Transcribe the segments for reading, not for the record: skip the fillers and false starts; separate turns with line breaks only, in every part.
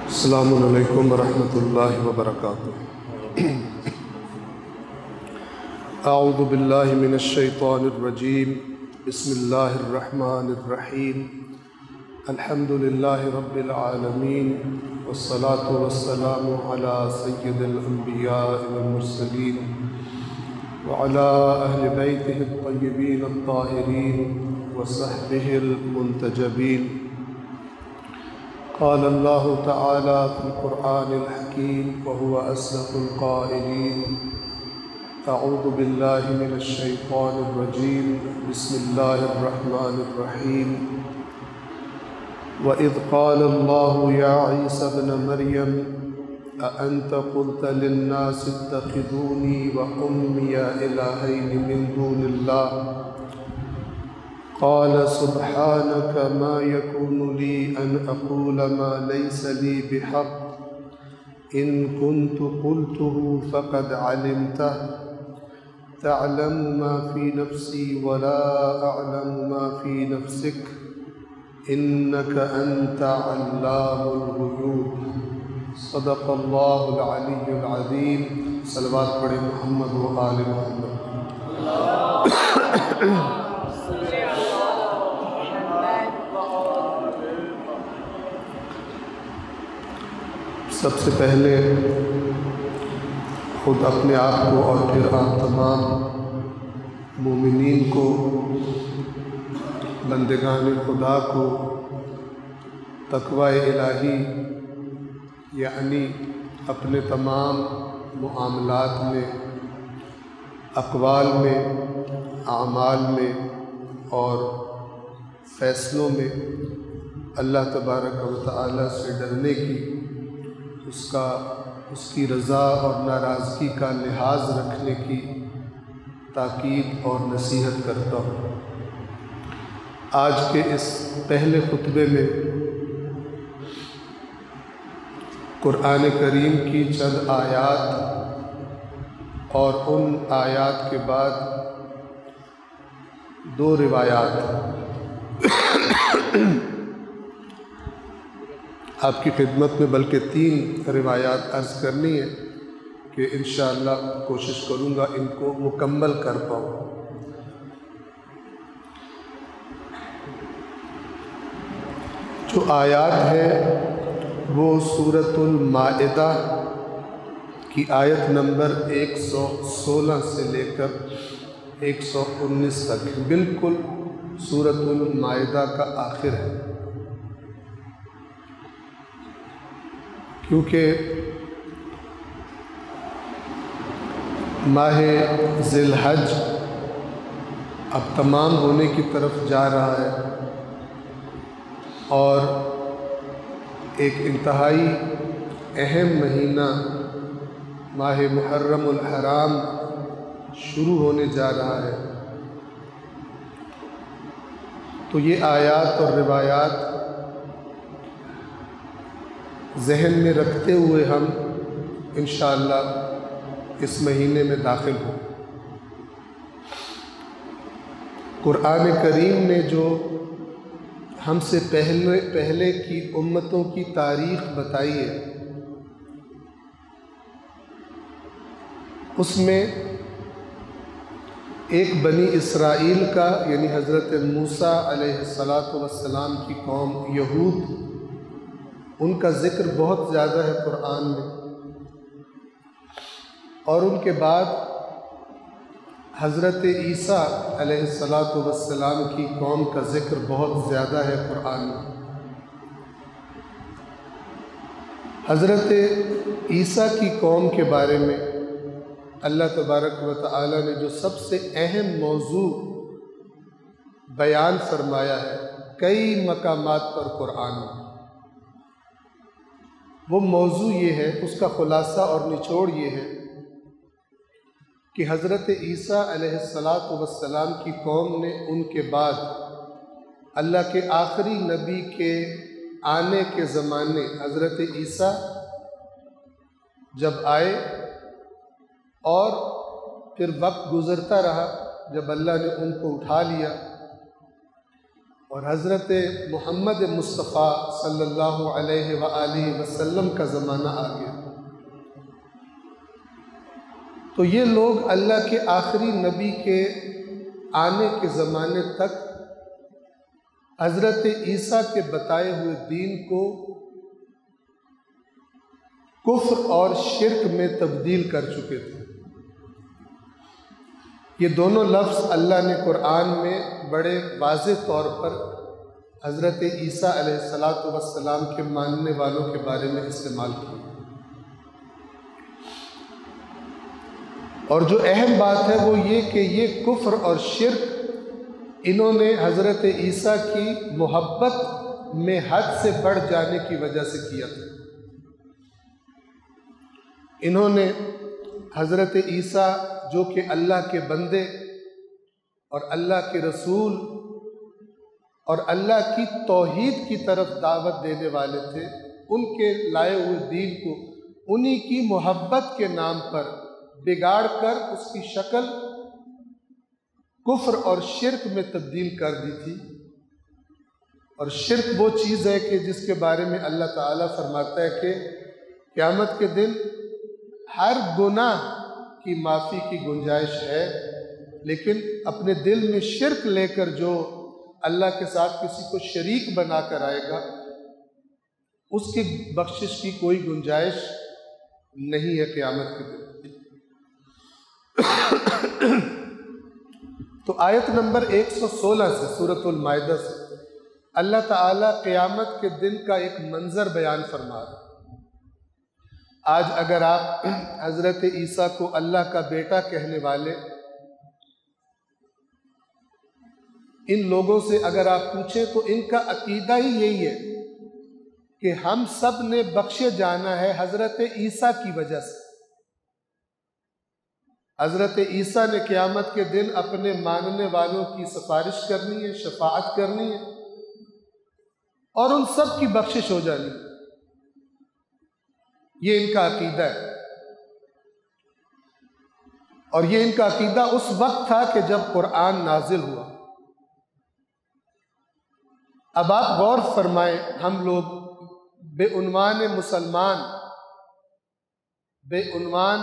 السلام علیکم ورحمۃ اللہ وبرکاتہ۔ اعوذ باللہ من الشیطان الرجیم، بسم اللہ الرحمن الرحیم، الحمد للہ رب العالمین، والصلاة والسلام علی سید الانبیاء والمرسلین وعلی اہل بیتہ الطیبین الطاہرین وصحبہ المنتجبین۔ قال اللہ تعالی فی القرآن الحکیم وهو اصدق القائلین۔ اعوذ باللہ من الشیطان الرجیم، بسم اللہ الرحمن الرحیم۔ وَإِذْ قَالَ اللَّهُ يَا عِيسَى ابْنَ مَرْيَمَ أَأَنْتَ قُلْتَ لِلنَّاسِ اتَّخِذُونِي وَأُمِّيَ إِلَٰهَيْنِ مِن دُونِ اللَّهِ قال سبحانك ما يكون لي أن أقول ما ليس لي بحق إن كنت قلته فقد علمته تعلم ما في نفسي ولا أعلم ما في نفسك إنك أنت علام الغيوب۔ صدق الله العلي العظيم۔ صلوات پڑھیں محمد و آل محمد۔ سب سے پہلے خود اپنے آپ کو اور پھر آپ تمام مومنین کو، بندگان خدا کو تقوی الہی یعنی اپنے تمام معاملات میں، اقوال میں، اعمال میں اور فیصلوں میں اللہ تبارک و تعالی سے ڈرنے کی، اس کی رضا اور ناراضگی کا لحاظ رکھنے کی تاکید اور نصیحت کرتا ہوں۔ آج کے اس پہلے خطبے میں قرآن کریم کی چند آیات اور ان آیات کے بعد دو روایات آپ کی خدمت میں، بلکہ 3 روایات عرض کرنی ہے کہ انشاءاللہ کوشش کروں گا ان کو مکمل کر پاؤں۔ جو آیات ہے وہ سورۃ المائدہ کی آیت نمبر 116 سے لے کر 119 تک، بالکل سورۃ المائدہ کا آخر ہے، کیونکہ ماہ ذی الحج اب تمام ہونے کی طرف جا رہا ہے اور ایک انتہائی اہم مہینہ ماہ محرم الحرام شروع ہونے جا رہا ہے۔ تو یہ آیات اور روایات ذہن میں رکھتے ہوئے ہم انشاءاللہ اس مہینے میں داخل ہوں۔ قرآن کریم نے جو ہم سے پہلے کی امتوں کی تاریخ بتائی ہے، اس میں ایک بنی اسرائیل کا یعنی حضرت موسیٰ علیہ السلام کی قوم یہود، ان کا ذکر بہت زیادہ ہے قرآن میں، اور ان کے بعد حضرت عیسیٰ علیہ السلام کی قوم کا ذکر بہت زیادہ ہے قرآن میں۔ حضرت عیسیٰ کی قوم کے بارے میں اللہ تبارک و تعالی نے جو سب سے اہم موضوع بیان فرمایا ہے کئی مقامات پر قرآن میں، وہ موضوع یہ ہے، اس کا خلاصہ اور نچوڑ یہ ہے کہ حضرت عیسیٰ علیہ السلام کی قوم نے ان کے بعد اللہ کے آخری نبی کے آنے کے زمانے حضرت عیسیٰ جب آئے اور پھر وقت گزرتا رہا، جب اللہ نے ان کو اٹھا لیا اور حضرت محمد مصطفیٰ صلی اللہ علیہ وآلہ وسلم کا زمانہ آ گیا تو یہ لوگ اللہ کے آخری نبی کے آنے کے زمانے تک حضرت عیسیٰ کے بتائے ہوئے دین کو کفر اور شرک میں تبدیل کر چکے تھے۔ یہ دونوں لفظ اللہ نے قرآن میں بڑے واضح طور پر حضرت عیسیٰ علیہ السلام کے ماننے والوں کے بارے میں استعمال کیے۔ اور جو اہم بات ہے وہ یہ کہ یہ کفر اور شرک انہوں نے حضرت عیسیٰ کی محبت میں حد سے بڑھ جانے کی وجہ سے کیا تھا۔ انہوں نے حضرت عیسیٰ جو کہ اللہ کے بندے اور اللہ کے رسول اور اللہ کی توحید کی طرف دعوت دینے والے تھے، ان کے لائے ہوئے دین کو انہی کی محبت کے نام پر بگاڑ کر اس کی شکل کفر اور شرک میں تبدیل کر دی تھی۔ اور شرک وہ چیز ہے کہ جس کے بارے میں اللہ تعالیٰ فرماتا ہے کہ قیامت کے دن ہر گناہ کی معافی کی گنجائش ہے، لیکن اپنے دل میں شرک لے کر جو اللہ کے ساتھ کسی کو شریک بنا کر آئے گا اس کی بخشش کی کوئی گنجائش نہیں ہے قیامت کے دن۔ تو آیت نمبر 116 سے سورۃ المائدہ سے اللہ تعالیٰ قیامت کے دن کا ایک منظر بیان فرما رہا ہے۔ آج اگر آپ حضرت عیسیٰ کو اللہ کا بیٹا کہنے والے ان لوگوں سے اگر آپ پوچھیں تو ان کا عقیدہ ہی یہی ہے کہ ہم سب نے بخشے جانا ہے حضرت عیسیٰ کی وجہ سے۔ حضرت عیسیٰ نے قیامت کے دن اپنے ماننے والوں کی سفارش کرنی ہے، شفاعت کرنی ہے اور ان سب کی بخشش ہو جانی ہے۔ یہ ان کا عقیدہ ہے، اور یہ ان کا عقیدہ اس وقت تھا کہ جب قرآن نازل ہوا۔ اب آپ غور فرمائیں، ہم لوگ بے عنوان مسلمان، بے عنوان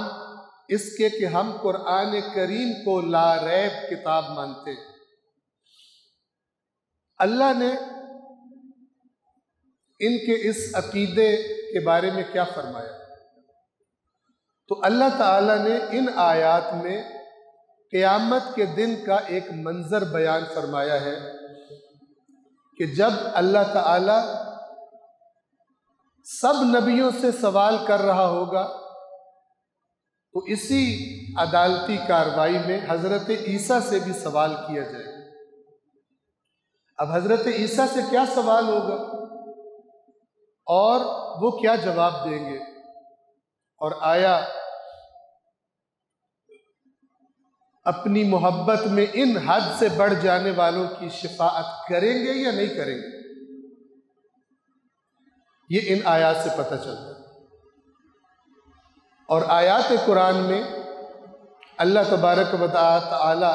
اس کے کہ ہم قرآن کریم کو لا ریب کتاب مانتے ہیں، اللہ نے ان کے اس عقیدے کے بارے میں کیا فرمایا؟ تو اللہ تعالیٰ نے ان آیات میں قیامت کے دن کا ایک منظر بیان فرمایا ہے کہ جب اللہ تعالیٰ سب نبیوں سے سوال کر رہا ہوگا تو اسی عدالتی کارروائی میں حضرت عیسیٰ سے بھی سوال کیا جائے۔ اب حضرت عیسیٰ سے کیا سوال ہوگا اور وہ کیا جواب دیں گے، اور آیا اپنی محبت میں ان حد سے بڑھ جانے والوں کی شفاعت کریں گے یا نہیں کریں گے؟ یہ ان آیات سے پتہ چلتا ہے۔ اور آیات قرآن میں اللہ تبارک و تعالی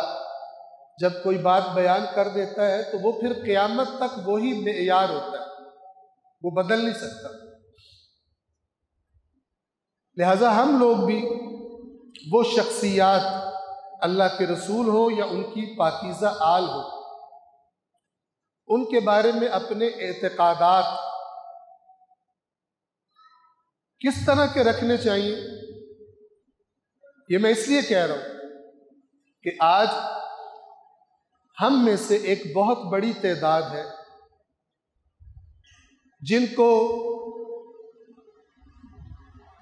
جب کوئی بات بیان کر دیتا ہے تو وہ پھر قیامت تک وہی معیار ہوتا ہے، وہ بدل نہیں سکتا۔ لہذا ہم لوگ بھی وہ شخصیات، اللہ کے رسول ہو یا ان کی پاکیزہ آل ہو، ان کے بارے میں اپنے اعتقادات کس طرح کے رکھنے چاہیے؟ یہ میں اس لیے کہہ رہا ہوں کہ آج ہم میں سے ایک بہت بڑی تعداد ہے جن کو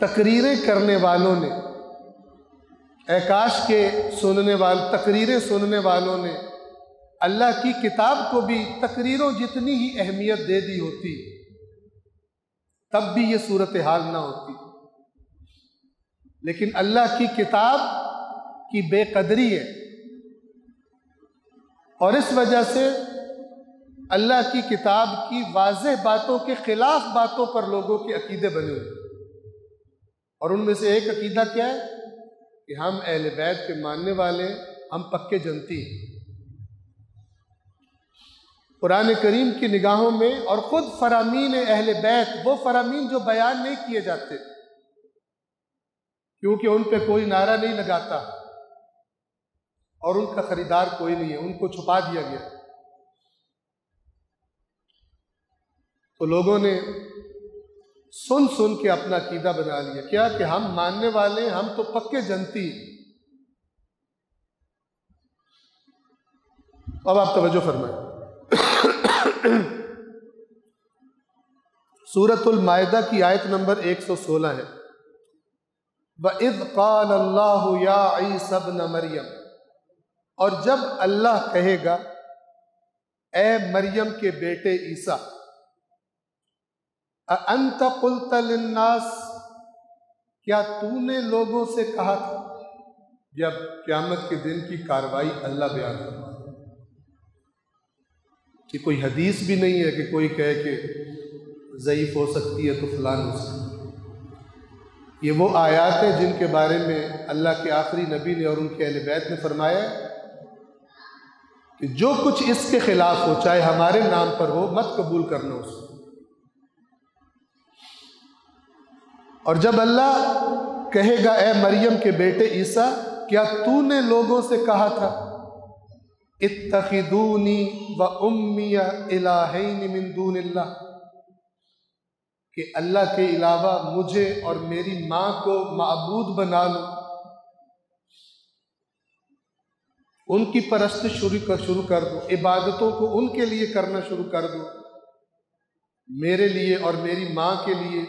تقریریں کرنے والوں نے، کاش کے تقریریں سننے والوں نے اللہ کی کتاب کو بھی تقریروں جتنی ہی اہمیت دے دی ہوتی، تب بھی یہ صورتحال نہ ہوتی۔ لیکن اللہ کی کتاب کی بے قدری ہے، اور اس وجہ سے اللہ کی کتاب کی واضح باتوں کے خلاف باتوں پر لوگوں کے عقیدے بنے ہوئے، اور ان میں سے ایک عقیدہ کیا ہے کہ ہم اہل بیت کے ماننے والے ہیں، ہم پکے جنتی ہیں۔ قرآن کریم کی نگاہوں میں، اور خود فرامین اہل بیت، وہ فرامین جو بیان نہیں کیے جاتے کیونکہ ان پہ کوئی نعرہ نہیں لگاتا اور ان کا خریدار کوئی نہیں ہے، ان کو چھپا دیا گیا، تو لوگوں نے سن سن کے اپنا عقیدہ بنا لیا کیا کہ ہم ماننے والے ہیں، ہم تو پکے جنتی۔ اب آپ توجہ فرمائیں، سورۃ المائدہ کی آیت نمبر 116 ہے، وَإِذْ قَالَ اللَّهُ يَا عِيسَى ابْنَ مَرْيَمَ، اور جب اللہ کہے گا اے مریم کے بیٹے عیسیٰ، أَأَنْتَ قُلْتَ لِلنَّاسِ، کیا تو نے لوگوں سے کہا تھا؟ جب قیامت کے دن کی کاروائی اللہ بیان کرتا ہے کہ کوئی حدیث بھی نہیں ہے کہ کوئی کہے کہ ضعیف ہو سکتی ہے تو فلان ہو سکتی ہے۔ یہ وہ آیات ہیں جن کے بارے میں اللہ کے آخری نبی نے اور ان کے اہل بیت نے فرمایا کہ جو کچھ اس کے خلاف ہو، چاہے ہمارے نام پر ہو، مت قبول کرنا اس کو۔ اور جب اللہ کہے گا اے مریم کے بیٹے عیسیٰ، کیا تو نے لوگوں سے کہا تھا اتخذونی و امی الہین من دون اللہ، کہ اللہ کے علاوہ مجھے اور میری ماں کو معبود بنا لو، ان کی پرستش شروع کر دو، عبادتوں کو ان کے لیے کرنا شروع کر دو، میرے لیے اور میری ماں کے لیے۔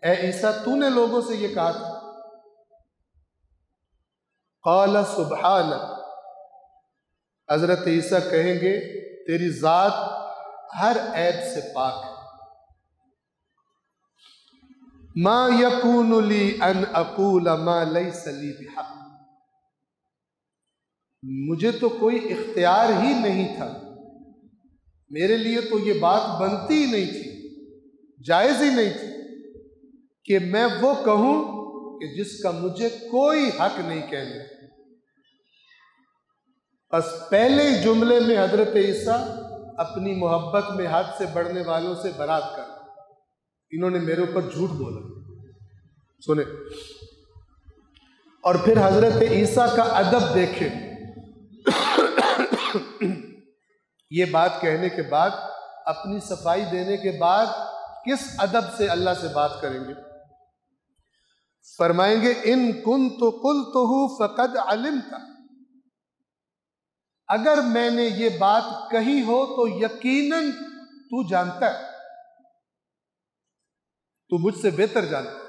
اے عیسیٰ تو نے لوگوں سے یہ کہا تھا؟ قال سبحانک، حضرت عیسیٰ کہیں گے تیری ذات ہر عیب سے پاک ہے، ما یکون لی ان اقول ما لیس لی بحق، مجھے تو کوئی اختیار ہی نہیں تھا، میرے لیے تو یہ بات بنتی ہی نہیں تھی، جائز ہی نہیں تھی کہ میں وہ کہوں کہ جس کا مجھے کوئی حق نہیں کہنے۔ بس پہلے ہی جملے میں حضرت عیسیٰ اپنی محبت میں حد سے بڑھنے والوں سے برات کر، انہوں نے میرے اوپر جھوٹ بولا۔ سنیں، اور پھر حضرت عیسیٰ کا ادب دیکھیں، یہ بات کہنے کے بعد، اپنی صفائی دینے کے بعد کس ادب سے اللہ سے بات کریں گے؟ فرمائیں گے ان کنت قلتہ فقد علمت، اگر میں نے یہ بات کہی ہو تو یقیناً تو جانتا ہے، تو مجھ سے بہتر جانتا ہے،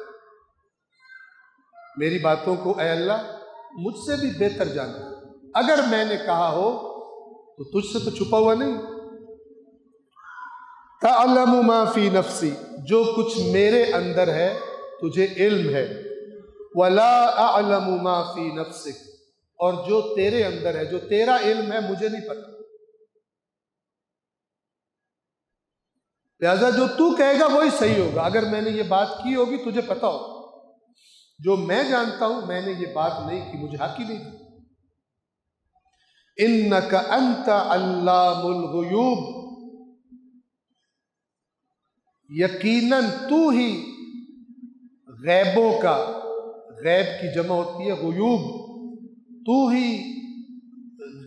میری باتوں کو اے اللہ مجھ سے بھی بہتر جانتا ہے، اگر میں نے کہا ہو تو تجھ سے تو چھپا ہوا نہیں۔ تعلم ما فی نفسی، جو کچھ میرے اندر ہے تجھے علم ہے، ولا اعلم ما فی نفسک، اور جو تیرے اندر ہے، جو تیرا علم ہے، مجھے نہیں پتا، لہذا جو تو کہے گا وہی صحیح ہوگا، اگر میں نے یہ بات کی ہوگی تجھے پتا ہوگا، جو میں جانتا ہوں میں نے یہ بات نہیں کی، مجھے حق ہی نہیں تھی۔ انک انت علام الغیوب، یقیناً تو ہی غیبوں کا، غیب کی جمع ہوتی ہے غیوب، تو ہی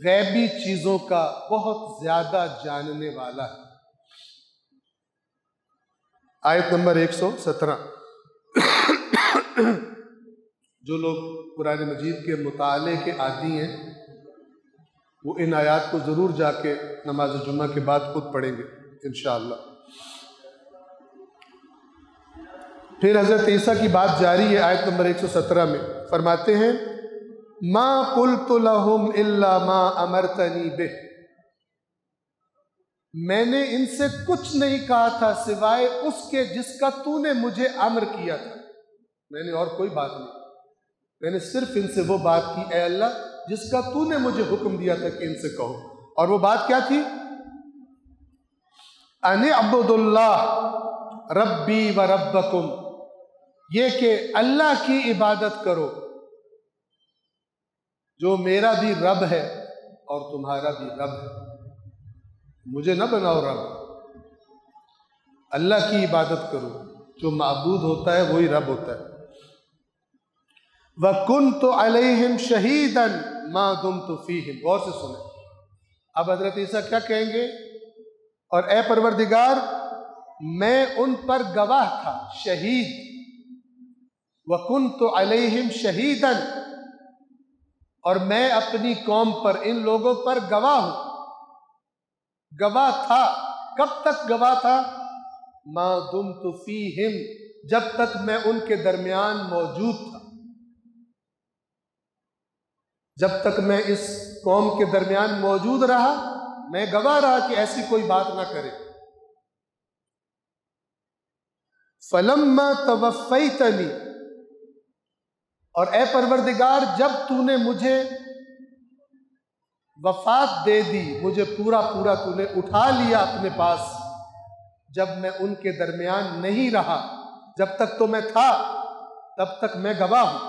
غیبی چیزوں کا بہت زیادہ جاننے والا ہے۔ آیت نمبر 117۔ جو لوگ قرآن مجید کے مطالعے کے عادی ہیں وہ ان آیات کو ضرور جا کے نماز جمعہ کے بعد خود پڑھیں گے انشاءاللہ۔ پھر حضرت عیسیٰ کی بات جاری ہے آیت نمبر 117 میں، فرماتے ہیں ما قلت لهم الا ما امرتنی بہ، میں نے ان سے کچھ نہیں کہا تھا سوائے اس کے جس کا تو نے مجھے امر کیا تھا، میں نے اور کوئی بات نہیں، میں نے صرف ان سے وہ بات کی اے اللہ جس کا تو نے مجھے حکم دیا تھا کہ ان سے کہو، اور وہ بات کیا تھی؟ ان اعبدوا اللہ ربی و ربکم، یہ کہ اللہ کی عبادت کرو جو میرا بھی رب ہے اور تمہارا بھی رب ہے۔ مجھے نہ بناؤ رب، اللہ کی عبادت کرو، جو معبود ہوتا ہے وہی رب ہوتا ہے۔ وَكُنْتُ عَلَيْهِمْ شَهِيدًا مَا دُمْتُ فِيهِمْ، غور سے سنیں، اب حضرت عیسیٰ کیا کہیں گے؟ اور اے پروردگار میں ان پر گواہ تھا، شہید، وَكُنْتُ عَلَيْهِمْ شَهِيدًا، اور میں اپنی قوم پر، ان لوگوں پر گواہ ہوں، گواہ تھا۔ کب تک گواہ تھا؟ ما دمت فیہم، جب تک میں ان کے درمیان موجود تھا، جب تک میں اس قوم کے درمیان موجود رہا میں گواہ رہا کہ ایسی کوئی بات نہ کرے۔ فلما توفیتنی، اور اے پروردگار جب تو نے مجھے وفات دے دی، مجھے پورا تو نے اٹھا لیا اپنے پاس، جب میں ان کے درمیان نہیں رہا، جب تک تو میں تھا تب تک میں گواہ ہوں،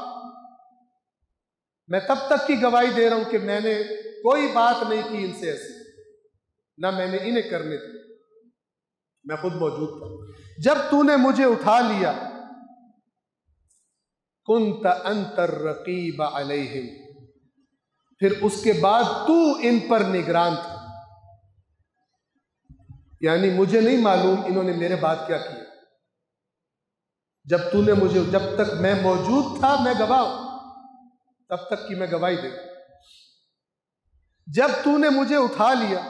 میں تب تک کی گواہی دے رہا ہوں کہ میں نے کوئی بات نہیں کی ان سے ایسی، نہ میں نے انہیں کرنے دی، میں خود موجود تھا۔ جب تو نے مجھے اٹھا لیا، کنت انت الرقیب علیہم، پھر اس کے بعد تو ان پر نگران تھا، یعنی مجھے نہیں معلوم انہوں نے میرے بعد کیا کیا، جب تو نے مجھے، جب تک میں موجود تھا میں گواہ ہوں، تب تک کی میں گواہی دے۔ جب تو نے مجھے اٹھا لیا،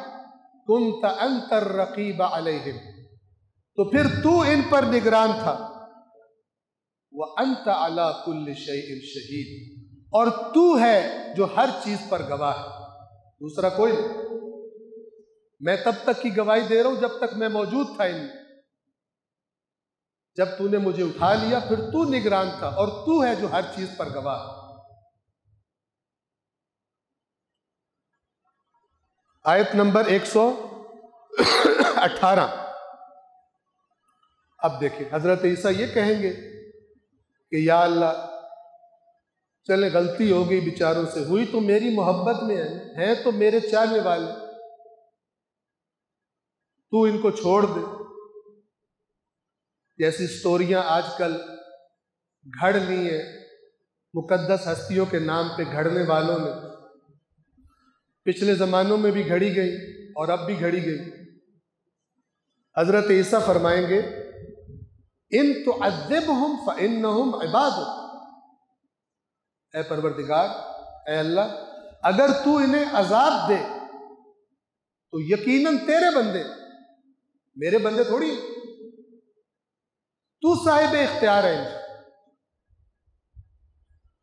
کنت انت الرقیب علیہم، تو پھر تو ان پر نگران تھا، وَأَنْتَ عَلَىٰ كُلِّ شَيْءٍ شَهِيدٌ، اور تو ہے جو ہر چیز پر گواہ ہے، دوسرا کوئی نہیں، میں تب تک کی گواہی دے رہا ہوں جب تک میں موجود تھا ان میں، جب تو نے مجھے اٹھا لیا پھر تو نگران تھا، اور تو ہے جو ہر چیز پر گواہ ہے۔ آیت نمبر 118، اب دیکھیں حضرت عیسیٰ یہ کہیں گے کہ یا اللہ چلے غلطی ہو گئی بیچاروں سے، ہوئی تو میری محبت میں ہیں تو میرے چاہنے والے، تو ان کو چھوڑ دے۔ جیسی سٹوریاں آج کل گھڑ لی ہیں مقدس ہستیوں کے نام پہ گھڑنے والوں نے، پچھلے زمانوں میں بھی گھڑی گئی اور اب بھی گھڑی گئی۔ حضرت عیسیٰ فرمائیں گے ان تعذبہم فإنہم عبادک، اے پروردگار، اے اللہ اگر تو انہیں عذاب دے تو یقیناً تیرے بندے، میرے بندے تھوڑی، تو صاحب اختیار ہے،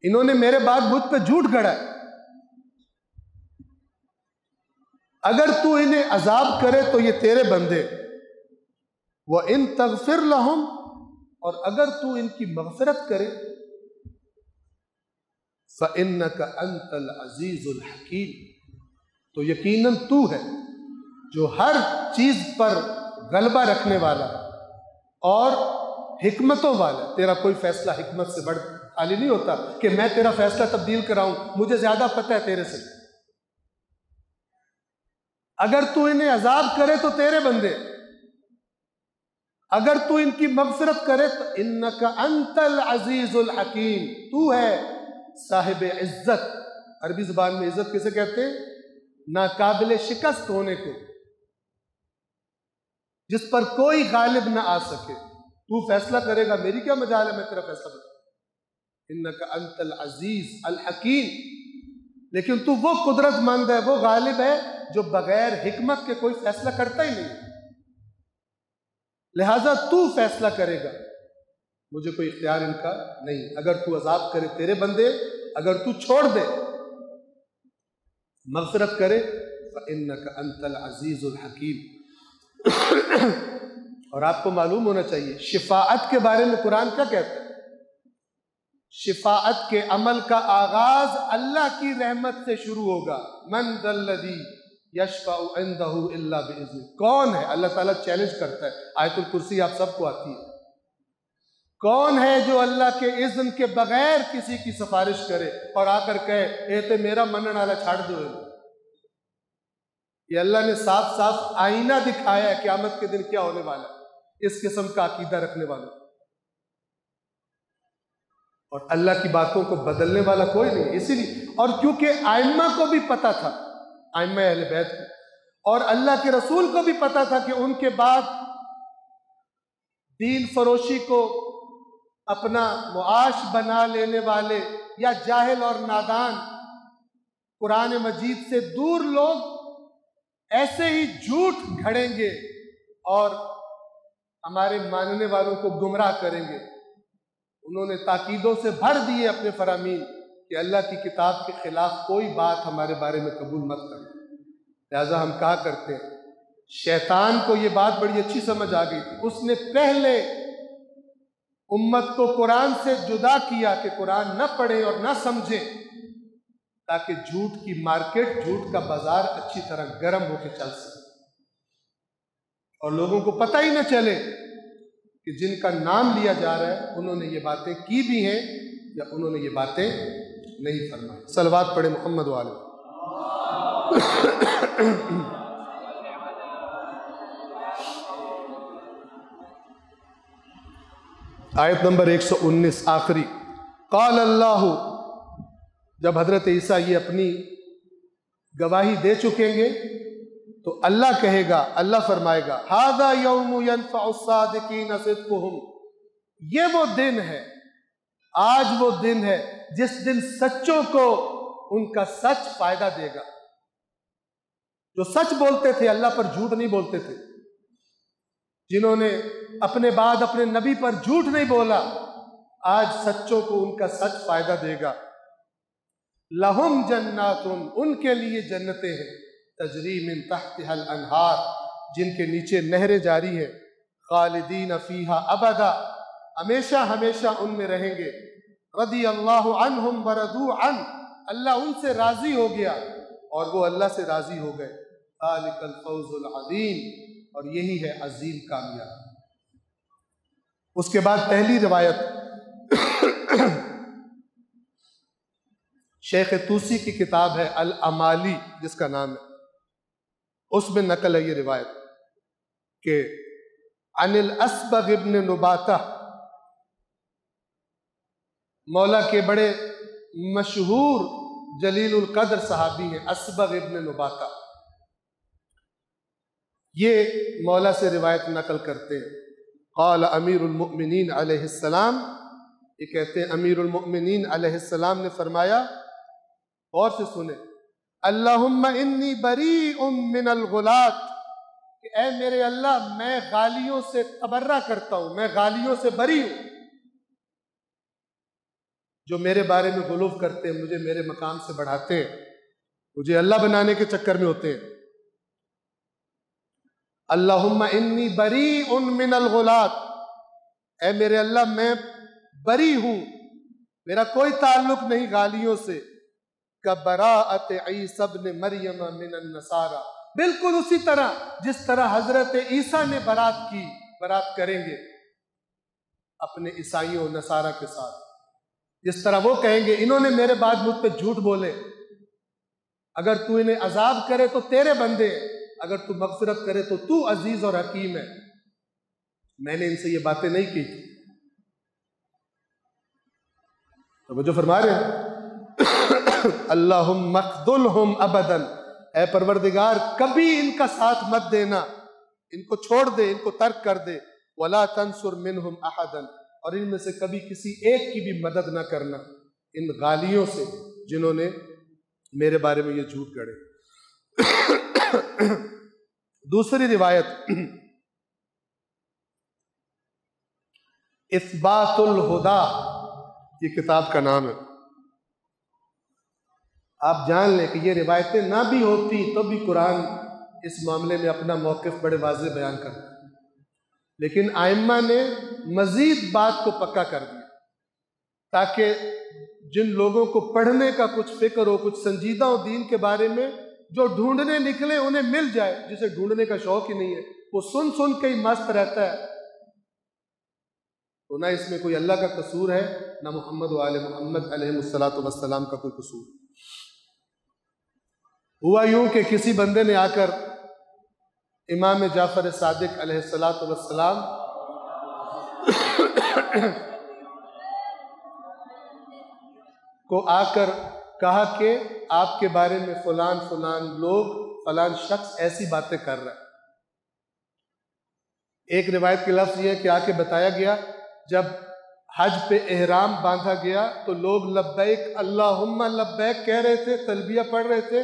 انہوں نے میرے بعد مجھ پہ جھوٹ گھڑا ہے، اگر تو انہیں عذاب کرے تو یہ تیرے بندے، وَإِن تَغْفِرْ لَهُمْ، اور اگر تو ان کی مغفرت کرے، فَإِنَّكَ أَنْتَ الْعَزِيزُ الْحَكِيمُ، تو یقیناً تو ہے جو ہر چیز پر غلبہ رکھنے والا اور حکمتوں والا، تیرا کوئی فیصلہ حکمت سے بڑھ خالی نہیں ہوتا کہ میں تیرا فیصلہ تبدیل کراؤں، مجھے زیادہ پتہ ہے تیرے سے۔ اگر تو انہیں عذاب کرے تو تیرے بندے، اگر تو ان کی مغفرت کرے تو انک انت العزیز الحکیم، تو ہے صاحب عزت، عربی زبان میں عزت کسے کہتے ہیں؟ ناقابل شکست ہونے کو، جس پر کوئی غالب نہ آ سکے، تو فیصلہ کرے گا، میری کیا مجال ہے میں تیرا فیصلہ کروں، انک انت العزیز الحکیم، لیکن تو وہ قدرت مند ہے، وہ غالب ہے جو بغیر حکمت کے کوئی فیصلہ کرتا ہی نہیں، لہذا تو فیصلہ کرے گا، مجھے کوئی اختیار ان کا نہیں، اگر تو عذاب کرے تیرے بندے، اگر تو چھوڑ دے مغفرت کرے فَإِنَّكَ أَنْتَ الْعَزِيزُ الْحَكِيمُ۔ اور آپ کو معلوم ہونا چاہیے شفاعت کے بارے میں قرآن کیا کہتا ہے؟ شفاعت کے عمل کا آغاز اللہ کی رحمت سے شروع ہوگا، من ذا الذی یشفع عندہ الا باذنہ، کون ہے؟ اللہ تعالیٰ چیلنج کرتا ہے، آیت الکرسی آپ سب کو آتی ہے، کون ہے جو اللہ کے اذن کے بغیر کسی کی سفارش کرے اور آ کر کہے اے تے میرا منن والا چھاڑ دو، یہ اللہ نے صاف صاف آئینہ دکھایا ہے قیامت کے دن کیا ہونے والا ہے اس قسم کا عقیدہ رکھنے والوں. اور اللہ کی باتوں کو بدلنے والا کوئی نہیں. اسی لیے اور کیونکہ ائمہ کو بھی پتا تھا، ائمہ اہل بیت کو، اور اللہ کے رسول کو بھی پتا تھا کہ ان کے بعد دین فروشی کو اپنا معاش بنا لینے والے یا جاہل اور نادان قرآن مجید سے دور لوگ ایسے ہی جھوٹ گھڑیں گے اور ہمارے ماننے والوں کو گمراہ کریں گے. انہوں نے تاکیدوں سے بھر دیے اپنے فرامین کہ اللہ کی کتاب کے خلاف کوئی بات ہمارے بارے میں قبول مت کریں. لہذا ہم کہا کرتے ہیں شیطان کو یہ بات بڑی اچھی سمجھ آ گئی تھی. اس نے پہلے امت کو قرآن سے جدا کیا کہ قرآن نہ پڑھیں اور نہ سمجھیں تاکہ جھوٹ کی مارکیٹ، جھوٹ کا بازار اچھی طرح گرم ہو کے چل سکے اور لوگوں کو پتہ ہی نہ چلے کہ جن کا نام لیا جا رہا ہے انہوں نے یہ باتیں کی بھی ہیں یا انہوں نے یہ باتیں نہیں فرمائی. صلوات پڑھے محمد والے. آیت نمبر 119 آخری. قال اللہ، جب حضرت عیسیٰ یہ اپنی گواہی دے چکیں گے تو اللہ کہے گا، اللہ فرمائے گا ھذا یوم ینفع الصادقین صدقہم، یہ وہ دن ہے، آج وہ دن ہے جس دن سچوں کو ان کا سچ فائدہ دے گا. جو سچ بولتے تھے، اللہ پر جھوٹ نہیں بولتے تھے، جنہوں نے اپنے بعد اپنے نبی پر جھوٹ نہیں بولا، آج سچوں کو ان کا سچ فائدہ دے گا. لہم جنات، ان کے لیے جنتیں ہیں، تجری من تحتها الانہار، جن کے نیچے نہریں جاری ہیں، خالدین فیہا ابدا، ہمیشہ ہمیشہ ان میں رہیں گے. رضی اللہ عنہم ورضوا عنہ، اللہ ان سے راضی ہو گیا اور وہ اللہ سے راضی ہو گئے. ذالک الفوز العظیم، اور یہی ہے عظیم کامیابی. اس کے بعد پہلی روایت شیخ توسی کی کتاب ہے الامالی جس کا نام ہے، اس میں نقل ہے یہ روایت کہ عن الاسبغ ابن نباتہ، مولا کے بڑے مشہور جلیل القدر صحابی ہیں اسبغ ابن نباتہ، یہ مولا سے روایت نقل کرتے ہیں. قال امیر المؤمنین علیہ السلام، یہ کہتے ہیں امیر المؤمنین علیہ السلام نے فرمایا، غور سے سنیں، اللہم انی بریء من الغلاۃ، کہ اے میرے اللہ میں غالیوں سے تبرہ کرتا ہوں، میں غالیوں سے بری ہوں. جو میرے بارے میں غلو کرتے ہیں، مجھے میرے مقام سے بڑھاتے ہیں، مجھے اللہ بنانے کے چکر میں ہوتے ہیں. اللہم انی بریء من الغلاۃ، اے میرے اللہ میں بری ہوں، میرا کوئی تعلق نہیں غالیوں سے. کبراءۃ عیسی ابن مریم من النصارى، بالکل اسی طرح جس طرح حضرت عیسیٰ نے برات کریں گے اپنے عیسائیوں نصارہ کے ساتھ، جس طرح وہ کہیں گے انہوں نے میرے بعد مجھ پہ جھوٹ بولے، اگر تو انہیں عذاب کرے تو تیرے بندے ہیں، اگر تو مغفرت کرے تو تو عزیز اور حکیم ہے، میں نے ان سے یہ باتیں نہیں کی تھی. تو وہ جو فرما رہے ہیں اللہم اخذلہم ابدا، اے پروردگار کبھی ان کا ساتھ مت دینا، ان کو چھوڑ دے، ان کو ترک کر دے. ولا تنصر منہم احدا، اور ان میں سے کبھی کسی ایک کی بھی مدد نہ کرنا ان غالیوں سے جنہوں نے میرے بارے میں یہ جھوٹ گڑے. دوسری روایت اثبات الہدا، یہ کتاب کا نام ہے. آپ جان لیں کہ یہ روایتیں نہ بھی ہوتی تو بھی قرآن اس معاملے میں اپنا موقف بڑے واضح بیان کرتا ہے، لیکن ائمہ نے مزید بات کو پکا کر دیا تاکہ جن لوگوں کو پڑھنے کا کچھ فکر ہو، کچھ سنجیدہ ہو دین کے بارے میں، جو ڈھونڈنے نکلے انہیں مل جائے. جسے ڈھونڈنے کا شوق ہی نہیں ہے وہ سن سن کے ہی مست رہتا ہے. تو نہ اس میں کوئی اللہ کا قصور ہے، نہ محمد و آل محمد علیہ الصلاۃ والسلام کا کوئی قصور. ہوا یوں کہ کسی بندے نے آ کر امام جعفر صادق علیہ الصلاۃ والسلام کو آ کر کہا کہ آپ کے بارے میں فلان فلان لوگ فلان شخص ایسی باتیں کر رہا ہے۔ ایک روایت کے لفظ یہ ہے کہ آ کے بتایا گیا جب حج پہ احرام باندھا گیا تو لوگ لبیک اللہم لبیک کہہ رہے تھے، تلبیہ پڑھ رہے تھے،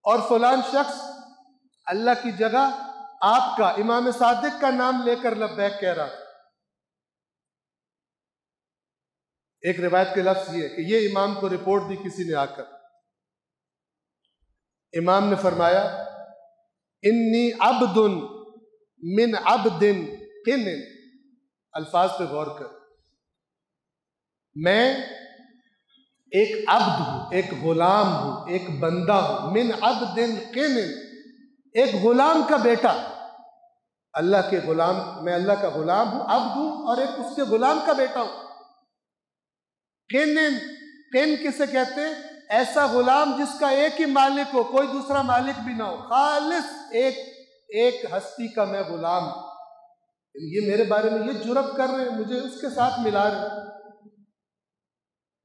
اور فلان شخص اللہ کی جگہ آپ کا امام صادق کا نام لے کر لبیک کہہ رہا تھا۔ ایک روایت کے لفظ یہ ہے کہ یہ امام کو رپورٹ دی کسی نے آ کر، امام نے فرمایا انی عبد من عبد قن، الفاظ پہ غور کر، میں ایک عبد ہوں، ایک غلام ہوں، ایک بندہ ہوں، من عبد قن، ایک غلام کا بیٹا، اللہ کے غلام، میں اللہ کا غلام ہوں، عبد ہوں اور ایک اس کے غلام کا بیٹا ہوں۔ قن کسے کہتے ہیں؟ ایسا غلام جس کا ایک ہی مالک ہو، کوئی دوسرا مالک بھی نہ ہو، خالص ایک ہستی کا میں غلام ہوں۔ یہ میرے بارے میں یہ جرات کر رہے ہیں، مجھے اس کے ساتھ ملا رہے ہیں۔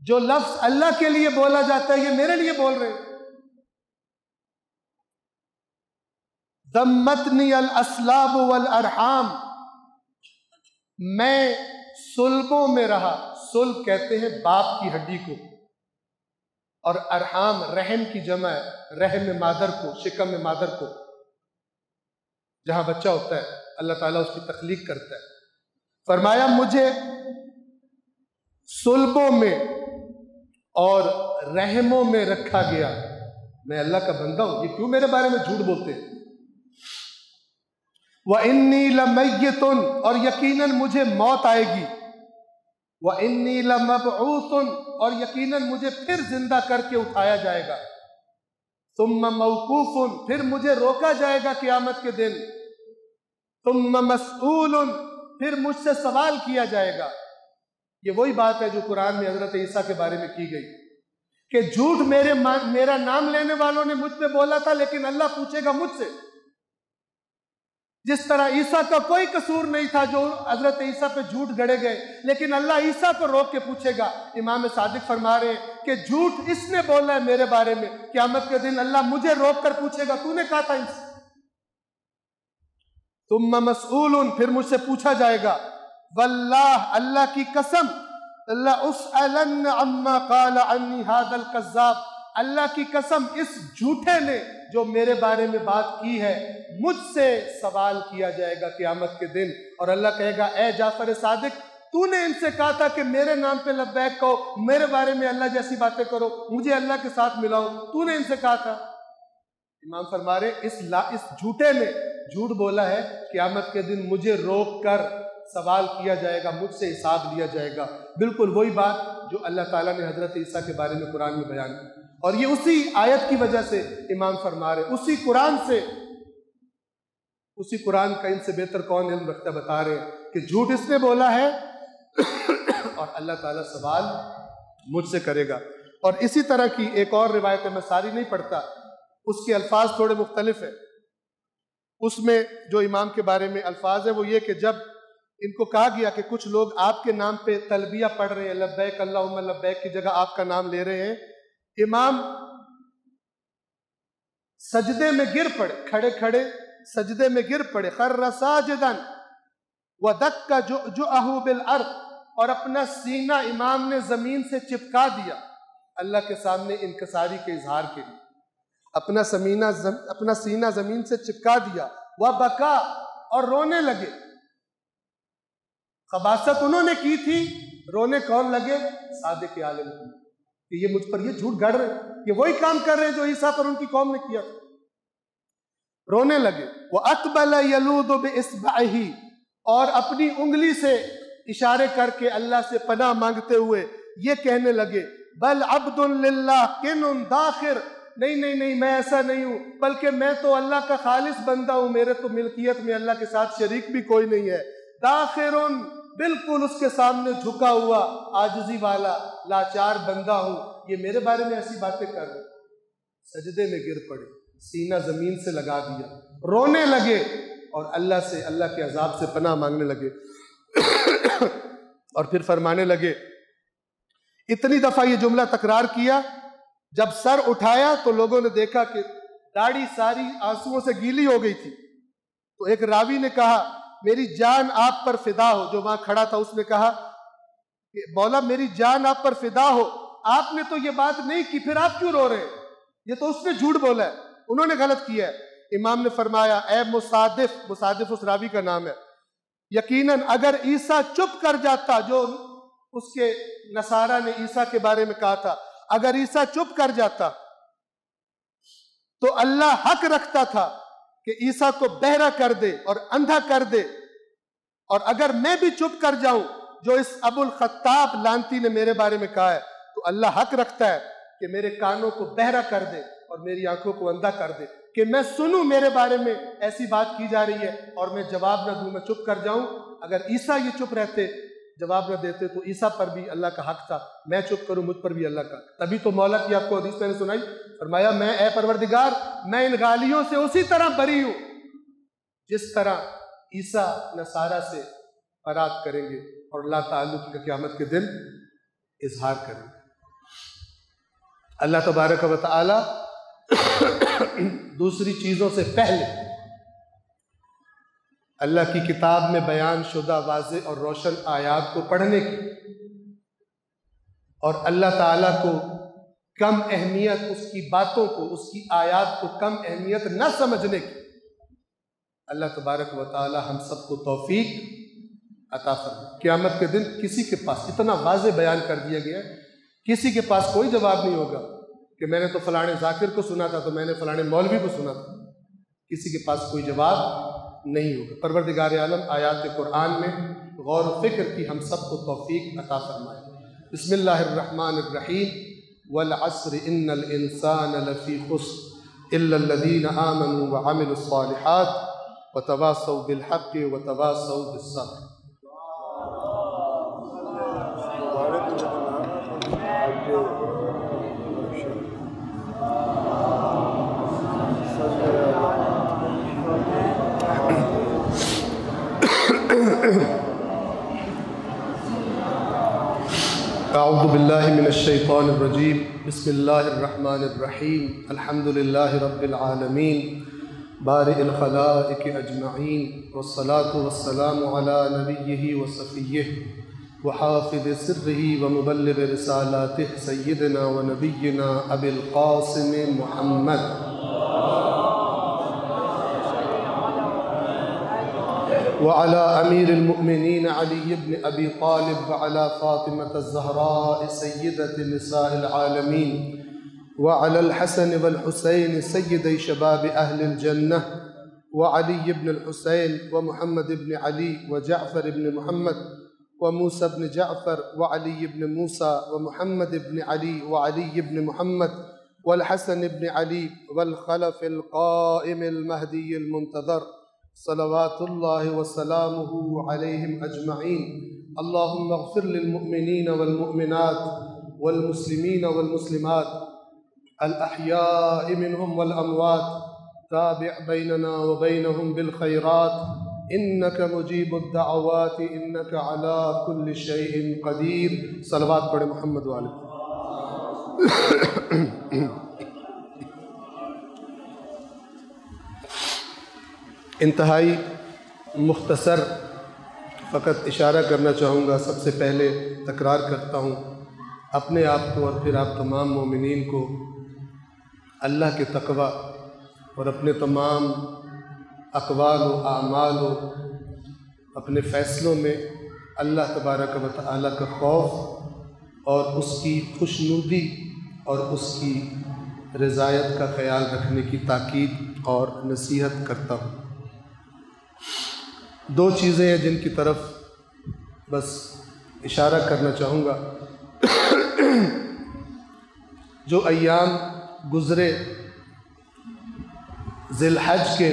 جو لفظ اللہ کے لیے بولا جاتا ہے یہ میرے لیے بول رہے ہیں۔ ذمتنی الاسلاب والارحام، میں صلبوں میں رہا، صلب کہتے ہیں باپ کی ہڈی کو، اور ارحام رحم کی جمع ہے، رحم مادر کو، شکم مادر کو، جہاں بچہ ہوتا ہے اللہ تعالیٰ اس کی تخلیق کرتا ہے۔ فرمایا مجھے صلبوں میں اور رحموں میں رکھا گیا، میں اللہ کا بندہ ہوں، یہ کیوں میرے بارے میں جھوٹ بولتے ہیں؟ وَإِنِّي لَمَيِّتٌ، اور یقیناً مجھے موت آئے گی، وَإِنِّي لَمَبْعُوثٌ، اور یقیناً مجھے پھر زندہ کر کے اٹھایا جائے گا، ثُمَّ مَوْقُوفٌ، پھر مجھے روکا جائے گا قیامت کے دن، ثُمَّ مَسْئُولٌ، پھر مجھ سے سوال کیا جائے گا۔ یہ وہی بات ہے جو قرآن میں حضرت عیسیٰ کے بارے میں کی گئی کہ جھوٹ میرا نام لینے والوں نے مجھ پہ بولا تھا، لیکن اللہ پوچھے گا مجھ سے۔ جس طرح عیسیٰ کا کوئی قصور نہیں تھا جو حضرت عیسیٰ پہ جھوٹ گڑے گئے، لیکن اللہ عیسیٰ کو روک کے پوچھے گا۔ امام صادق فرما رہے ہیں کہ جھوٹ اس نے بولا ہے میرے بارے میں، قیامت کے دن اللہ مجھے روک کر پوچھے گا تو نے کہا تھا ان سے۔ ثم مسئول، پھر مجھ سے پوچھا جائے گا، واللہ، اللہ کی قسم، لَأُسْأَلَنَّ عَمَّا قَالَ عَنِّي هَذَا الْكَذَّابُ، اللہ کی قسم اس جھوٹے نے جو میرے بارے میں بات کی ہے مجھ سے سوال کیا جائے گا قیامت کے دن، اور اللہ کہے گا اے جعفر صادق تو نے ان سے کہا تھا کہ میرے نام پہ لبیک کہو، میرے بارے میں اللہ جیسی باتیں کرو، مجھے اللہ کے ساتھ ملاؤ، تو نے ان سے کہا تھا۔ امام فرما رہے اس جھوٹے نے جھوٹ بولا ہے، قیامت کے دن مجھے روک کر سوال کیا جائے گا، مجھ سے حساب لیا جائے گا۔ بالکل وہی بات جو اللہ تعالیٰ نے حضرت عیسیٰ کے بارے میں قرآن میں بیان کی، اور یہ اسی آیت کی وجہ سے امام فرما رہے، اسی قرآن کا ان سے بہتر کون علم رکھتا بتا رہے ہیں کہ جھوٹ اس نے بولا ہے اور اللہ تعالیٰ سوال مجھ سے کرے گا۔ اور اسی طرح کی ایک اور روایت ہے، میں ساری نہیں پڑھتا، اس کے الفاظ تھوڑے مختلف ہیں۔ اس میں جو امام کے بارے میں الفاظ ہیں وہ یہ کہ جب ان کو کہا گیا کہ کچھ لوگ آپ کے نام پہ تلبیہ پڑھ رہے ہیں، لبیک اللہم لبیک کی جگہ آپ کا نام لے رہے ہیں، امام سجدے میں گر پڑے، کھڑے کھڑے سجدے میں گر پڑے، خر ساجدا ودک جؤہ بالارض، اور اپنا سینہ امام نے زمین سے چپکا دیا اللہ کے سامنے انکساری کے اظہار کے لیے، اپنا سینہ زمین سے چپکا دیا، وبکا، اور رونے لگے۔ خباثت انہوں نے کی تھی، رونے کون لگے؟ صادق عالم کہ یہ مجھ پر یہ جھوٹ گڑ رہے ہیں، یہ وہی کام کر رہے ہیں جو عیسیٰ پر ان کی قوم نے کیا تھا۔ رونے لگے۔ وَأَقْبَلَ يَلُوذُ بِإِصْبَعِهِ، اور اپنی انگلی سے اشارے کر کے اللہ سے پناہ مانگتے ہوئے یہ کہنے لگے، بل عبد للہ کن داخر، نہیں میں ایسا نہیں ہوں، بلکہ میں تو اللہ کا خالص بندہ ہوں، میرے تو ملکیت میں اللہ کے ساتھ شریک بھی کوئی نہیں ہے، داخرن، بالکل اس کے سامنے جھکا ہوا عاجزی والا لاچار بندہ ہوں، یہ میرے بارے میں ایسی باتیں کر رہے۔ سجدے میں گر پڑے، سینہ زمین سے لگا دیا، رونے لگے اور اللہ سے، اللہ کے عذاب سے پناہ مانگنے لگے اور پھر فرمانے لگے، اتنی دفعہ یہ جملہ تکرار کیا، جب سر اٹھایا تو لوگوں نے دیکھا کہ داڑھی ساری آنسوؤں سے گیلی ہو گئی تھی۔ تو ایک راوی نے کہا میری جان آپ پر فدا ہو، جو وہاں کھڑا تھا اس نے کہا کہ مولا میری جان آپ پر فدا ہو، آپ نے تو یہ بات نہیں کی، پھر آپ کیوں رو رہے ہیں؟ یہ تو اس نے جھوٹ بولا ہے، انہوں نے غلط کیا ہے۔ امام نے فرمایا اے مصادف، مصادف اس راوی کا نام ہے، یقیناً اگر عیسیٰ چپ کر جاتا، جو اس کے نصارہ نے عیسیٰ کے بارے میں کہا تھا، اگر عیسیٰ چپ کر جاتا تو اللہ حق رکھتا تھا کہ عیسیٰ کو بہرا کر دے اور اندھا کر دے، اور اگر میں بھی چپ کر جاؤں جو اس ابو الخطاب لانتی نے میرے بارے میں کہا ہے، تو اللہ حق رکھتا ہے کہ میرے کانوں کو بہرا کر دے اور میری آنکھوں کو اندھا کر دے، کہ میں سنوں میرے بارے میں ایسی بات کی جا رہی ہے اور میں جواب نہ دوں، میں چپ کر جاؤں۔ اگر عیسیٰ یہ چپ رہتے، جواب نہ دیتے، تو عیسیٰ پر بھی اللہ کا حق تھا، میں چپ کروں مجھ پر بھی اللہ کا۔ تبھی تو مولا کی آپ کو حدیث میں نے سنائی، فرمایا میں اے پروردگار میں ان غالیوں سے اسی طرح بری ہوں جس طرح عیسیٰ نصارہ سے برات کریں گے اور اللہ تعلق کا قیامت کے دن اظہار کریں گے۔ اللہ تبارک و تعالی دوسری چیزوں سے پہلے اللہ کی کتاب میں بیان شدہ واضح اور روشن آیات کو پڑھنے کی اور اللہ تعالیٰ کو کم اہمیت، اس کی باتوں کو، اس کی آیات کو کم اہمیت نہ سمجھنے کی اللہ تبارک و تعالی ہم سب کو توفیق عطا فرمائے۔ قیامت کے دن کسی کے پاس اتنا واضح بیان کر دیا گیا ہے، کسی کے پاس کوئی جواب نہیں ہوگا کہ میں نے تو فلانے ذاکر کو سنا تھا، تو میں نے فلانے مولوی کو سنا تھا، کسی کے پاس کوئی جواب نہیں ہوگا۔ پروردگار عالم آیات قرآن میں غور و فکر کی ہم سب کو توفیق عطا فرمائے۔ بسم اللہ الرحمن الرحیم، والعصر ان الانسان لفی خسر الا الذین آمنوا وعملوا الصالحات وتواصوا بالحق وتواصوا بالصبر۔ اعوذ باللہ من الشیطان الرجیم، بسم اللہ الرحمن الرحیم، الحمد للہ رب العالمین بارئ الخلائق اجمعین، والصلاة والسلام علی نبیہ وصفیہ وحافظ سرہ ومبلغ رسالاتہ سیدنا ونبینا ابی القاسم محمد وعلى أمير المؤمنين علي بن أبي طالب وعلى فاطمة الزهراء سيدة نساء العالمين وعلى الحسن والحسين سيدي شباب أهل الجنة وعلي بن الحسين ومحمد بن علي وجعفر بن محمد وموسى بن جعفر وعلي بن موسى ومحمد بن علي وعلي بن محمد والحسن بن علي والخلف القائم المهدي المنتظر صلوات اللہ وسلامہ علیہم اجمعین۔ اللہم اغفر للمؤمنین والمؤمنات والمسلمین والمسلمات الاحیاء منہم والاموات، تابع بیننا وبینہم بالخیرات، انک مجیب الدعوات انک علی کل شیء قدیر۔ صلوات پڑھے محمد والے۔ انتہائی مختصر فقط اشارہ کرنا چاہوں گا، سب سے پہلے تکرار کرتا ہوں اپنے آپ کو اور پھر آپ تمام مومنین کو اللہ کے تقوی اور اپنے تمام اقوال و اعمال و اپنے فیصلوں میں اللہ تبارک و تعالی کا خوف اور اس کی خوشنودی اور اس کی رضایت کا خیال رکھنے کی تاکید اور نصیحت کرتا ہوں۔ دو چیزیں ہیں جن کی طرف بس اشارہ کرنا چاہوں گا۔ جو ایام گزرے ذی الحج کے،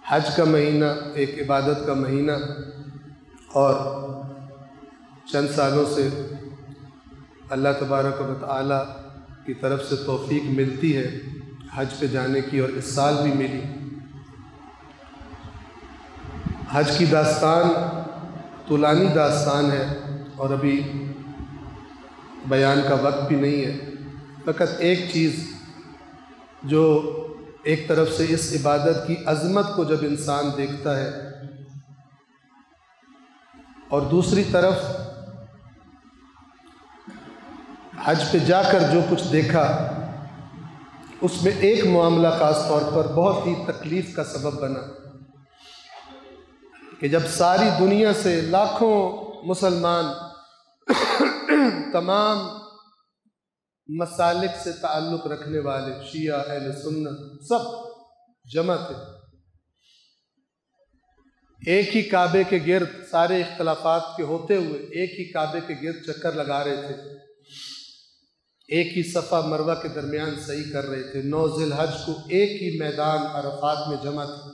حج کا مہینہ ایک عبادت کا مہینہ، اور چند سالوں سے اللہ تبارک و تعالی کی طرف سے توفیق ملتی ہے حج پہ جانے کی، اور اس سال بھی ملی۔ حج کی داستان طولانی داستان ہے اور ابھی بیان کا وقت بھی نہیں ہے۔ فقط ایک چیز جو ایک طرف سے اس عبادت کی عظمت کو جب انسان دیکھتا ہے اور دوسری طرف حج پہ جا کر جو کچھ دیکھا، اس میں ایک معاملہ خاص طور پر بہت ہی تکلیف کا سبب بنا کہ جب ساری دنیا سے لاکھوں مسلمان تمام مسالک سے تعلق رکھنے والے شیعہ، اہل سنت، سب جمع تھے، ایک ہی کعبے کے گرد سارے اختلافات کے ہوتے ہوئے ایک ہی کعبے کے گرد چکر لگا رہے تھے، ایک ہی صفا مروہ کے درمیان صحیح کر رہے تھے، 9 ذی الحج کو ایک ہی میدان عرفات میں جمع تھے،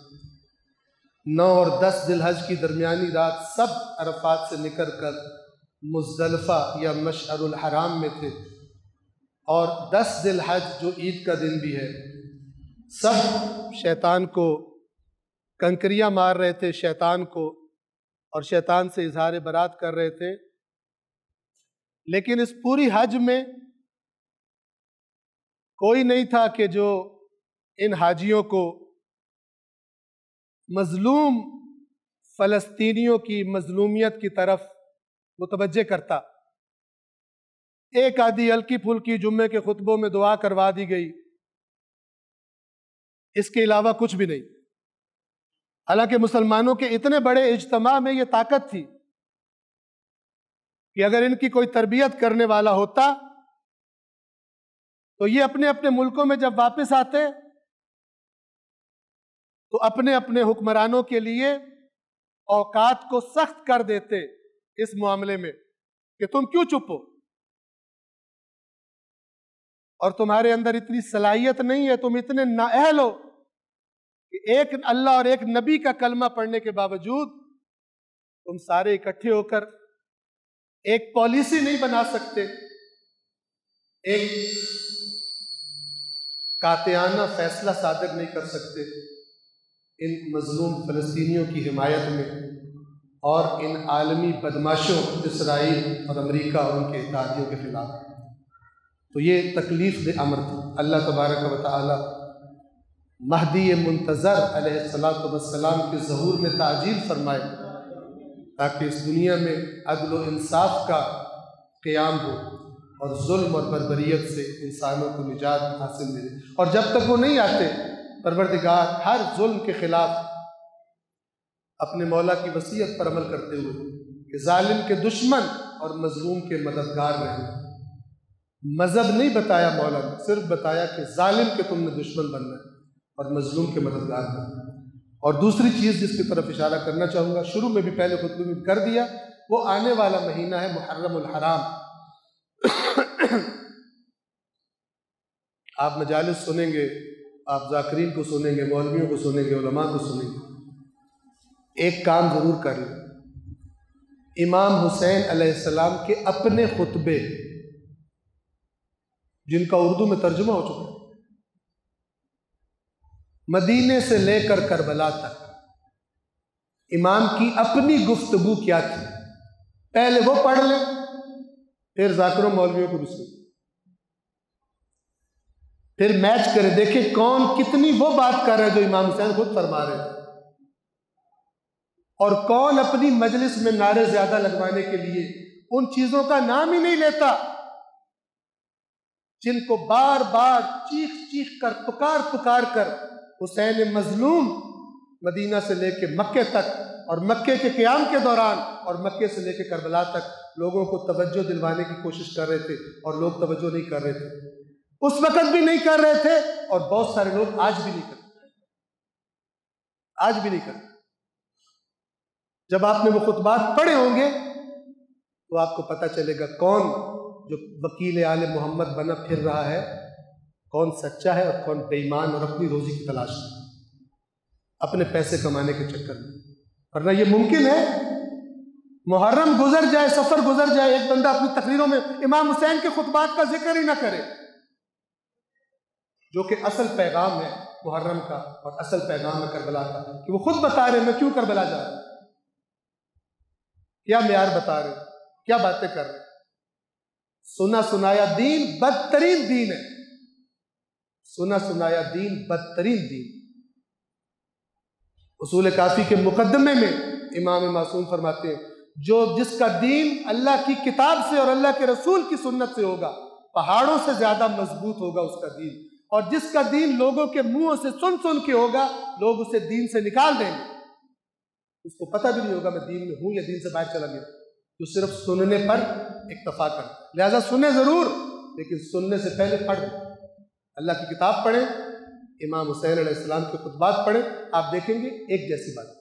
9 اور 10 ذی الحج کی درمیانی رات سب عرفات سے نکل کر مزدلفہ یا مشعر الحرام میں تھے، اور 10 ذی الحج جو عید کا دن بھی ہے، سب شیطان کو کنکریاں مار رہے تھے، شیطان کو، اور شیطان سے اظہار برات کر رہے تھے۔ لیکن اس پوری حج میں کوئی نہیں تھا کہ جو ان حاجیوں کو مظلوم فلسطینیوں کی مظلومیت کی طرف متوجہ کرتا۔ ایک آدھی ہلکی پھلکی جمعے کے خطبوں میں دعا کروا دی گئی، اس کے علاوہ کچھ بھی نہیں۔ حالانکہ مسلمانوں کے اتنے بڑے اجتماع میں یہ طاقت تھی کہ اگر ان کی کوئی تربیت کرنے والا ہوتا تو یہ اپنے اپنے ملکوں میں جب واپس آتے تو اپنے اپنے حکمرانوں کے لیے اوقات کو سخت کر دیتے اس معاملے میں کہ تم کیوں چپ ہو، اور تمہارے اندر اتنی صلاحیت نہیں ہے، تم اتنے نااہل ہو کہ ایک اللہ اور ایک نبی کا کلمہ پڑھنے کے باوجود تم سارے اکٹھے ہو کر ایک پالیسی نہیں بنا سکتے، ایک قاطعانہ فیصلہ صادر نہیں کر سکتے ان مظلوم فلسطینیوں کی حمایت میں اور ان عالمی بدماشوں اسرائیل اور امریکہ اور ان کے اتحادیوں کے خلاف۔ تو یہ تکلیف دہ امر تھا۔ اللہ تبارک و تعالی مہدی منتظر علیہ السلام کے ظہور میں تعجیل فرمائے تاکہ اس دنیا میں عدل و انصاف کا قیام ہو اور ظلم اور بربریت سے انسانوں کو نجات حاصل ملے۔ اور جب تک وہ نہیں آتے، پروردگار ہر ظلم کے خلاف اپنے مولا کی وصیت پر عمل کرتے ہوئے کہ ظالم کے دشمن اور مظلوم کے مددگار رہنا۔ مذہب نہیں بتایا مولا نے، صرف بتایا کہ ظالم کے تم نے دشمن بننا ہے اور مظلوم کے مددگار بننا ہے۔ اور دوسری چیز جس کی طرف اشارہ کرنا چاہوں گا، شروع میں بھی پہلے خطبے میں کر دیا، وہ آنے والا مہینہ ہے محرم الحرام۔ آپ مجالس سنیں گے، آپ ذاکرین کو سنیں گے، مولویوں کو سنیں گے، علماء کو سنیں گے، ایک کام ضرور کر لیں، امام حسین علیہ السلام کے اپنے خطبے جن کا اردو میں ترجمہ ہو چکا ہے، مدینے سے لے کر کربلا تک امام کی اپنی گفتگو کیا تھی، پہلے وہ پڑھ لیں، پھر ذاکروں مولویوں کو بھی سنیں، پھر میچ کریں، دیکھیں کون کتنی وہ بات کر رہے جو امام حسین خود فرما رہے تھے، اور کون اپنی مجلس میں نعرے زیادہ لگوانے کے لیے ان چیزوں کا نام ہی نہیں لیتا جن کو بار بار چیخ چیخ کر پکار کر حسین مظلوم مدینہ سے لے کے مکے تک اور مکے کے قیام کے دوران اور مکے سے لے کے کربلا تک لوگوں کو توجہ دلوانے کی کوشش کر رہے تھے، اور لوگ توجہ نہیں کر رہے تھے، اس وقت بھی نہیں کر رہے تھے، اور بہت سارے لوگ آج بھی نہیں کرتے، آج بھی نہیں کرتے۔ جب آپ نے وہ خطبات پڑھے ہوں گے تو آپ کو پتہ چلے گا کون جو وکیل آل محمد بنا پھر رہا ہے، کون سچا ہے اور کون بے ایمان اور اپنی روزی کی تلاش میں، اپنے پیسے کمانے کے چکر میں۔ ورنہ یہ ممکن ہے محرم گزر جائے، سفر گزر جائے، ایک بندہ اپنی تقریروں میں امام حسین کے خطبات کا ذکر ہی نہ کرے، جو کہ اصل پیغام ہے محرم کا اور اصل پیغام ہے کربلا کا، کہ وہ خود بتا رہے ہیں میں کیوں کربلا جا رہا ہوں، کیا معیار بتا رہے ہیں، کیا باتیں کر رہے ہیں۔ سنا سنایا دین بدترین دین ہے، سنا سنایا دین بدترین دین۔ اصول کافی کے مقدمے میں امام معصوم فرماتے ہیں جس کا دین اللہ کی کتاب سے اور اللہ کے رسول کی سنت سے ہوگا پہاڑوں سے زیادہ مضبوط ہوگا اس کا دین، اور جس کا دین لوگوں کے منہوں سے سن کے ہوگا لوگ اسے دین سے نکال دیں گے، اس کو پتہ بھی نہیں ہوگا میں دین میں ہوں یا دین سے باہر چلا گیا، جو صرف سننے پر اکتفا کر۔ لہذا سنیں ضرور، لیکن سننے سے پہلے پڑھ دیں، اللہ کی کتاب پڑھیں، امام حسین علیہ السلام کے خطبات پڑھیں، آپ دیکھیں گے ایک جیسی بات،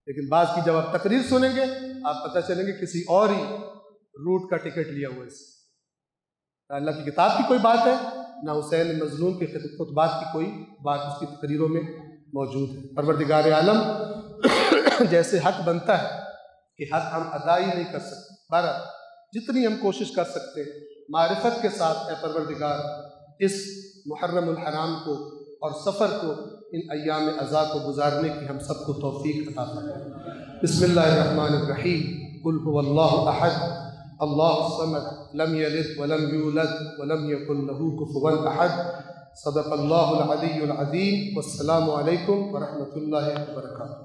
لیکن بعض کی جب آپ تقریر سنیں گے آپ پتہ چلیں گے کسی اور ہی روٹ کا ٹکٹ لیا ہوا ہے، اس نہ اللہ کی کتاب کی کوئی بات ہے نہ حسین مظلوم کے خطبات کی کوئی بات اس کی تقریروں میں موجود ہے۔ پروردگار عالم جیسے حق بنتا ہے کہ حق ہم ادا ہی نہیں کر سکتے، بہرحال جتنی ہم کوشش کر سکتے ہیں معرفت کے ساتھ، اے پروردگار اس محرم الحرام کو اور سفر کو، ان ایام عزا کو گزارنے کی ہم سب کو توفیق عطا فرمائے۔ بسم اللہ الرحمن الرحیم، قل هو اللہ احد اللہ الصمد لم یلد ولم یولد ولم یکن له کفوا احد۔ صدق اللہ العلی العظیم، والسلام علیکم ورحمۃ اللہ وبرکاتہ۔